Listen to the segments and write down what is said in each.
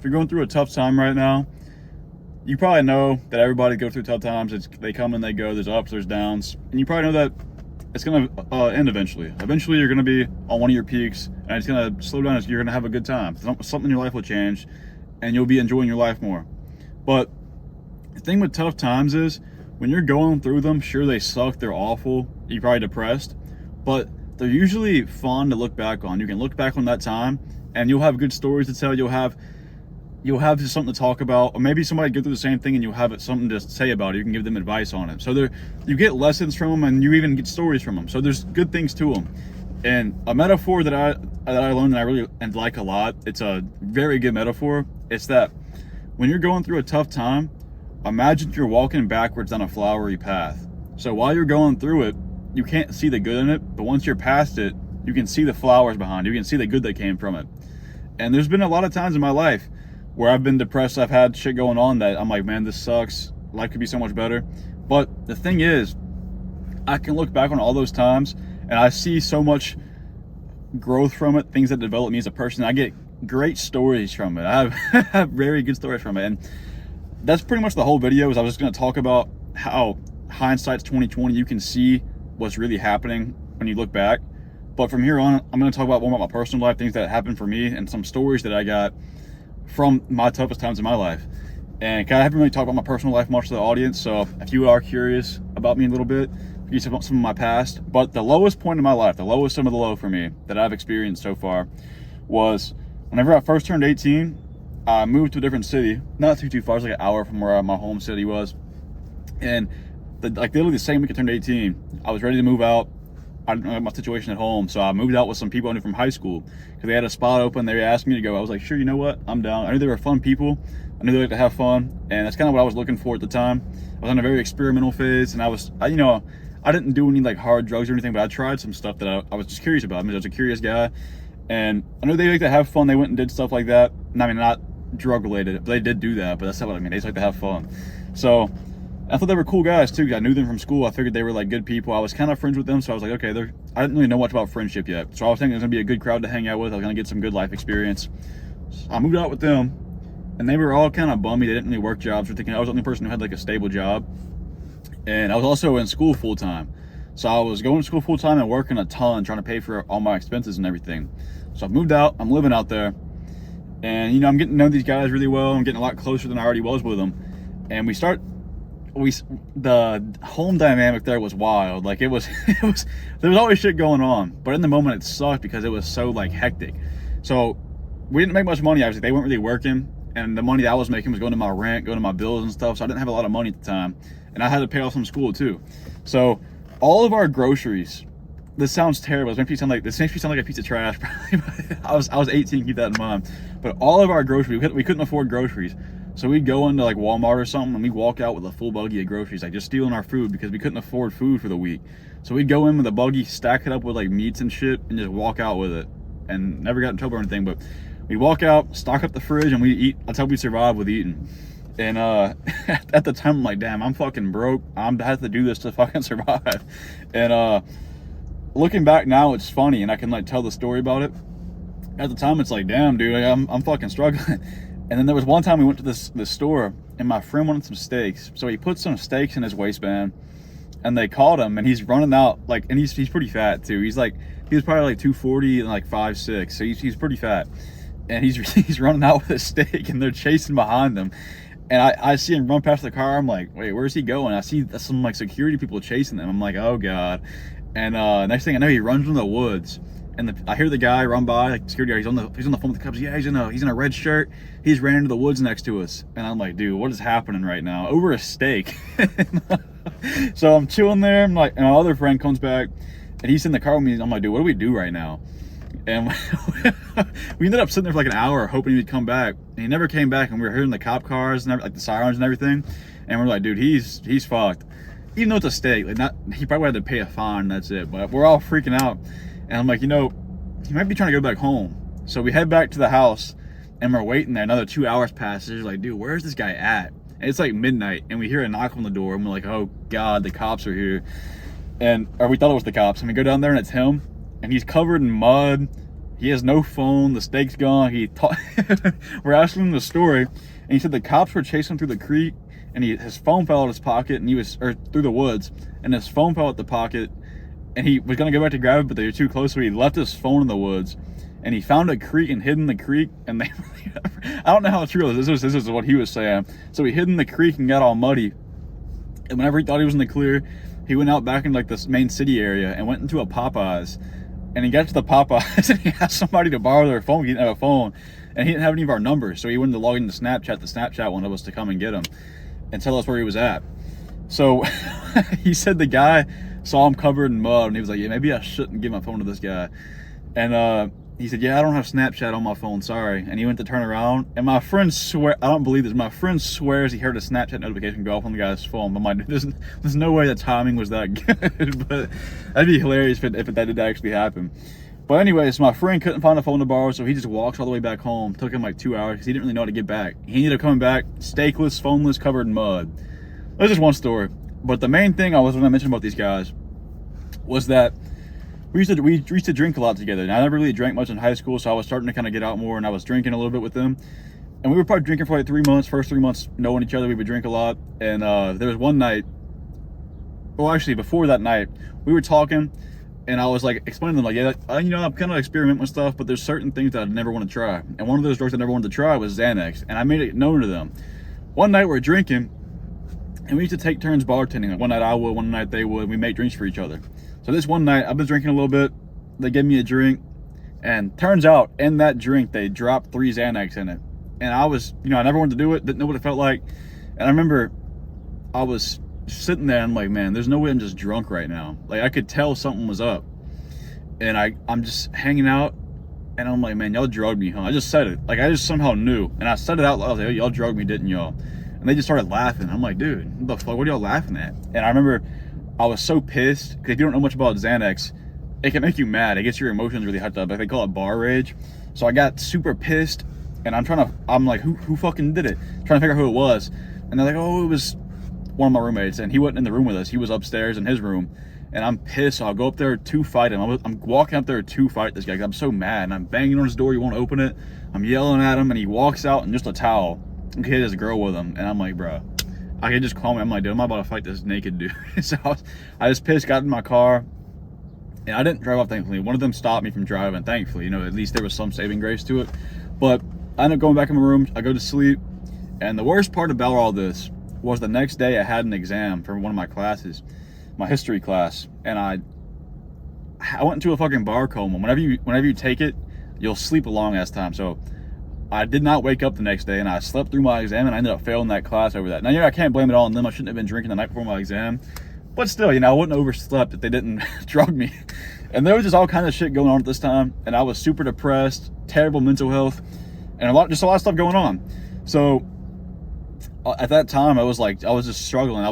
if you're going through a tough time right now, you probably know that everybody goes through tough times. They come and they go. There's ups, there's downs, and you probably know that it's gonna end eventually. Eventually, you're gonna be on one of your peaks, and it's gonna slow down. You're gonna have a good time. Something in your life will change, and you'll be enjoying your life more. But the thing with tough times is when you're going through them, sure they suck, they're awful, you're probably depressed, but they're usually fun to look back on. You can look back on that time, and you'll have good stories to tell. You'll have just something to talk about, or maybe somebody go through the same thing and you'll have something to say about it. You can give them advice on it. So you get lessons from them, and you even get stories from them. So there's good things to them. And a metaphor that I learned that I really like a lot, it's a very good metaphor. It's that when you're going through a tough time, imagine you're walking backwards down a flowery path. So while you're going through it, you can't see the good in it, but once you're past it, you can see the flowers behind you. You can see the good that came from it. And there's been a lot of times in my life where I've been depressed. I've had shit going on that I'm like, man, this sucks. Life could be so much better. But the thing is, I can look back on all those times and I see so much growth from it, things that develop me as a person. I get great stories from it. I have very good stories from it. And that's pretty much the whole video. Is I was just going to talk about how hindsight's 2020. You can see what's really happening when you look back. But from here on, I'm going to talk about more about my personal life, things that happened for me, and some stories that I got from my toughest times in my life. And I haven't really talked about my personal life much to the audience, so if you are curious about me a little bit, you see some of my past. But the lowest point in my life, the lowest some of the low for me that I've experienced so far, was whenever I first turned 18. I moved to a different city, not too far. It was like an hour from where my home city was. And literally the same week I turned 18, I was ready to move out. I didn't know my situation at home, so I moved out with some people I knew from high school because they had a spot open. They asked me to go. I was like, sure, you know what? I'm down. I knew they were fun people. I knew they liked to have fun, and that's kind of what I was looking for at the time. I was in a very experimental phase, and I didn't do any like hard drugs or anything, but I tried some stuff that I was just curious about. I mean, I was a curious guy, and I knew they liked to have fun. They went and did stuff like that. And I mean, not drug related, but they did do that. But that's not what I mean. They just like to have fun. So I thought they were cool guys too. I knew them from school. I figured they were like good people. I was kind of friends with them, so I was like, okay, I didn't really know much about friendship yet. So I was thinking it was gonna be a good crowd to hang out with. I was gonna get some good life experience. So I moved out with them, and they were all kind of bummy. They didn't really work jobs. They're thinking I was the only person who had like a stable job, and I was also in school full time. So I was going to school full time and working a ton, trying to pay for all my expenses and everything. So I moved out. I'm living out there, and I'm getting to know these guys really well. I'm getting a lot closer than I already was with them, and the home dynamic there was wild. Like it was there was always shit going on, but in the moment it sucked because it was so like hectic. So we didn't make much money. Obviously they weren't really working, and the money that I was making was going to my rent, going to my bills and stuff. So I didn't have a lot of money at the time, and I had to pay off some school too. So all of our groceries, this sounds terrible. This makes me sound like a piece of trash. I was 18, keep that in mind. But all of our groceries, we couldn't afford groceries. So we'd go into like Walmart or something, and we'd walk out with a full buggy of groceries, like just stealing our food because we couldn't afford food for the week. So we'd go in with a buggy, stack it up with like meats and shit, and just walk out with it, and never got in trouble or anything. But we'd walk out, stock up the fridge, and we'd eat. That's how we survived with eating. And at the time, I'm like, damn, I'm fucking broke. I have to do this to fucking survive. And looking back now, it's funny, and I can like tell the story about it. At the time, it's like, damn, dude, I'm fucking struggling. And then there was one time we went to this store, and my friend wanted some steaks. So he put some steaks in his waistband, and they caught him, and he's running out, like, and he's pretty fat too. He was probably like 240 and like 5'6", so he's pretty fat. And he's running out with a steak, and they're chasing behind him. And I see him run past the car. I'm like, wait, where's he going? I see some like security people chasing them. I'm like, oh God. And next thing I know, he runs in the woods. And I hear the guy run by, like security guard. He's on the phone with the cops. Yeah, he's in a red shirt. He's ran into the woods next to us. And I'm like, dude, what is happening right now? Over a steak. So I'm chilling there. I'm like, and my other friend comes back, and he's in the car with me. I'm like, dude, what do we do right now? And we ended up sitting there for like an hour hoping he'd come back, and he never came back. And we were hearing the cop cars and like the sirens and everything, and we're like, dude, he's fucked. Even though it's a steak, like he probably had to pay a fine. That's it. But we're all freaking out, and I'm like, he might be trying to go back home. So we head back to the house, and we're waiting there. Another 2 hours passes. We're like, dude, where's this guy at? And it's like midnight, and we hear a knock on the door, and we're like, oh God, the cops are here. Or we thought it was the cops, and we go down there, and it's him. And he's covered in mud. He has no phone. The steak's gone. We're asking him the story, and he said the cops were chasing him through the creek, and his phone fell out of his pocket, and or through the woods, and his phone fell out the pocket, and he was gonna go back to grab it, but they were too close, so he left his phone in the woods, and he found a creek and hid in the creek, and I don't know how true this is. This is what he was saying. So he hid in the creek and got all muddy, and whenever he thought he was in the clear, he went out back in like this main city area and went into a Popeyes. And he got to the Popeyes and he asked somebody to borrow their phone. He didn't have a phone, and he didn't have any of our numbers, so he wanted to log into Snapchat. The Snapchat wanted us to come and get him and tell us where he was at. So he said the guy saw him covered in mud, and he was like, yeah, maybe I shouldn't give my phone to this guy. And he said, yeah, I don't have Snapchat on my phone, sorry. And he went to turn around, and my friend I don't believe this, my friend swears he heard a Snapchat notification go off on the guy's phone. But there's no way the timing was that good. But that'd be hilarious if that did actually happen. But anyways, my friend couldn't find a phone to borrow, so he just walks all the way back home. Took him like 2 hours because he didn't really know how to get back. He ended up coming back steakless, phoneless, covered in mud. That's just one story. But the main thing I was going to mention about these guys was that we used to drink a lot together. And I never really drank much in high school, so I was starting to kind of get out more, and I was drinking a little bit with them. And we were probably drinking for like 3 months. First 3 months knowing each other, we would drink a lot. And there was one night, well, actually before that night, we were talking, and I was like explaining to them, like, yeah, you know, I'm kind of experimenting with stuff, but there's certain things that I'd never want to try. And one of those drugs I never wanted to try was Xanax, and I made it known to them. One night we're drinking, and we used to take turns bartending. Like one night I would, one night they would. We make drinks for each other. So this one night, I've been drinking a little bit. They gave me a drink, and turns out in that drink, they dropped 3 Xanax in it. And I was, you know, I never wanted to do it, didn't know what it felt like. And I remember I was sitting there, and I'm like, man, there's no way I'm just drunk right now. Like, I could tell something was up. And I'm just hanging out, and I'm like, man, y'all drugged me, huh? I just said it. Like, I just somehow knew. And I said it out loud. I was like, oh, y'all drugged me, didn't y'all? And they just started laughing. I'm like, dude, what the fuck? What are y'all laughing at? And I remember I was so pissed, because if you don't know much about Xanax, it can make you mad. It gets your emotions really hyped up. Like, they call it bar rage. So I got super pissed, and I'm like, who fucking did it? Trying to figure out who it was. And they're like, oh, it was one of my roommates. And he wasn't in the room with us. He was upstairs in his room. And I'm pissed. So I'll go up there to fight him. I'm walking up there to fight this guy, 'cause I'm so mad. And I'm banging on his door. He won't open it. I'm yelling at him, and he walks out in just a towel. And he had his girl with him. And I'm like, bro, I can just call me. I'm like, dude, I'm not about to fight this naked dude. So I was pissed, got in my car, and I didn't drive off, thankfully. One of them stopped me from driving, thankfully. You know, at least there was some saving grace to it. But I ended up going back in my room. I go to sleep. And the worst part about all this was the next day I had an exam for one of my classes, my history class. And I went into a fucking bar coma. Whenever you take it, you'll sleep a long ass time. So I did not wake up the next day, and I slept through my exam, and I ended up failing that class over that. Now, you know, I can't blame it all on them. I shouldn't have been drinking the night before my exam. But still, you know, I wouldn't have overslept if they didn't drug me. And there was just all kind of shit going on at this time, and I was super depressed, terrible mental health, and a lot of stuff going on. So at that time, I was just struggling.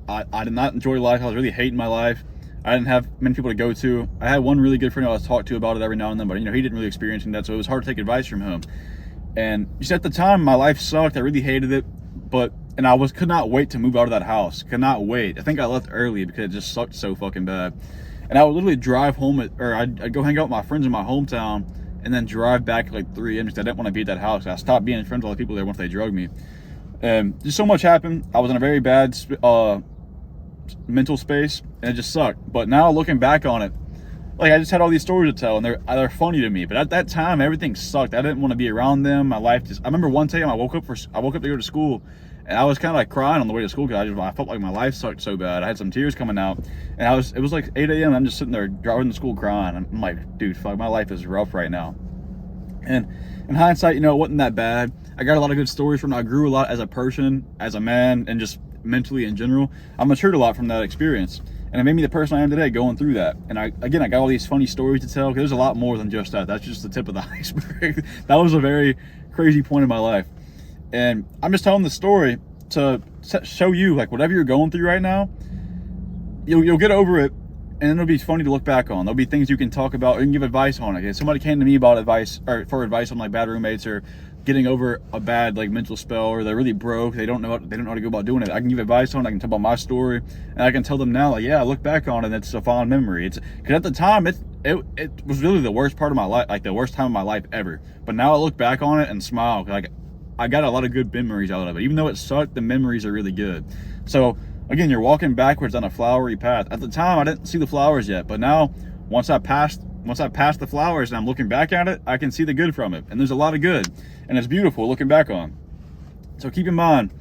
I did not enjoy life. I was really hating my life. I didn't have many people to go to. I had one really good friend I was talked to about it every now and then, but, you know, he didn't really experience that, so it was hard to take advice from him. And just at the time, my life sucked. I really hated it, and I could not wait to move out of that house. Could not wait. I think I left early because it just sucked so fucking bad. And I would literally drive home I'd go hang out with my friends in my hometown, and then drive back at like 3 a.m. because I didn't want to be at that house. I stopped being friends with all the people there once they drugged me. And just so much happened. I was in a very bad mental space, and it just sucked. But now looking back on it, like, I just had all these stories to tell, and they're funny to me. But at that time, everything sucked. I didn't want to be around them. My life I remember one time I woke up to go to school, and I was kind of like crying on the way to school because I felt like my life sucked so bad. I had some tears coming out, and it was like 8 a.m. and I'm just sitting there driving to school crying. I'm like, dude, fuck, my life is rough right now. And in hindsight, you know, it wasn't that bad. I got a lot of good stories from it. I grew a lot as a person, as a man, and just mentally in general. I matured a lot from that experience. And it made me the person I am today going through that. And I got all these funny stories to tell, because there's a lot more than just that. That's just the tip of the iceberg. That was a very crazy point in my life. And I'm just telling the story to show you, like, whatever you're going through right now, you'll get over it, and it'll be funny to look back on. There'll be things you can talk about, or you can give advice on it. If somebody came to me about advice, or for advice on like bad roommates or getting over a bad like mental spell, or they're really broke, they don't know how to go about doing it. I can give advice on it, I can tell about my story, and I can tell them now, like, yeah, I look back on it, it's a fond memory. It's because at the time it was really the worst part of my life, like the worst time of my life ever. But now I look back on it and smile, like I got a lot of good memories out of it. Even though it sucked, the memories are really good. So again, you're walking backwards on a flowery path. At the time, I didn't see the flowers yet, but now once I passed the flowers and I'm looking back at it, I can see the good from it. And there's a lot of good, and it's beautiful looking back on. So keep in mind,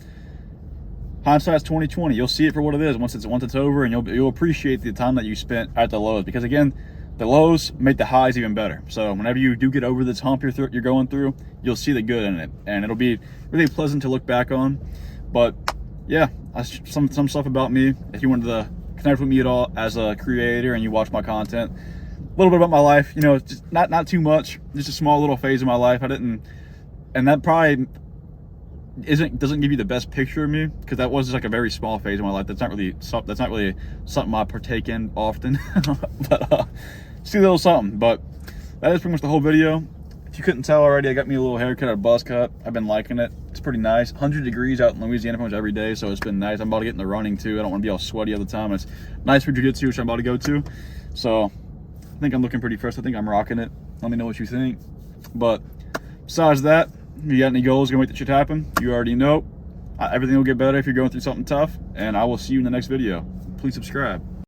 hindsight's 20/20. You'll see it for what it is once it's over, and you'll appreciate the time that you spent at the lows, because again, the lows make the highs even better. So whenever you do get over this hump you're going through, you'll see the good in it, and it'll be really pleasant to look back on. But yeah, some stuff about me. If you wanted to connect with me at all as a creator and you watch my content, a little bit about my life, you know, just not too much, just a small little phase of my life. And that probably doesn't give you the best picture of me, because that was just like a very small phase of my life. That's not really something I partake in often. But see a little something. But that is pretty much the whole video. If you couldn't tell already, I got me a little haircut, a buzz cut. I've been liking it. It's pretty nice. 100 degrees out in Louisiana pretty much every day, so it's been nice. I'm about to get in the running too. I don't want to be all sweaty all the time. It's nice for jiu-jitsu, which I'm about to go to. So I think I'm looking pretty fresh. I think I'm rocking it. Let me know what you think. But besides that, if you got any goals, gonna make that shit happen, you already know. Everything will get better if you're going through something tough, and I will see you in the next video. Please subscribe.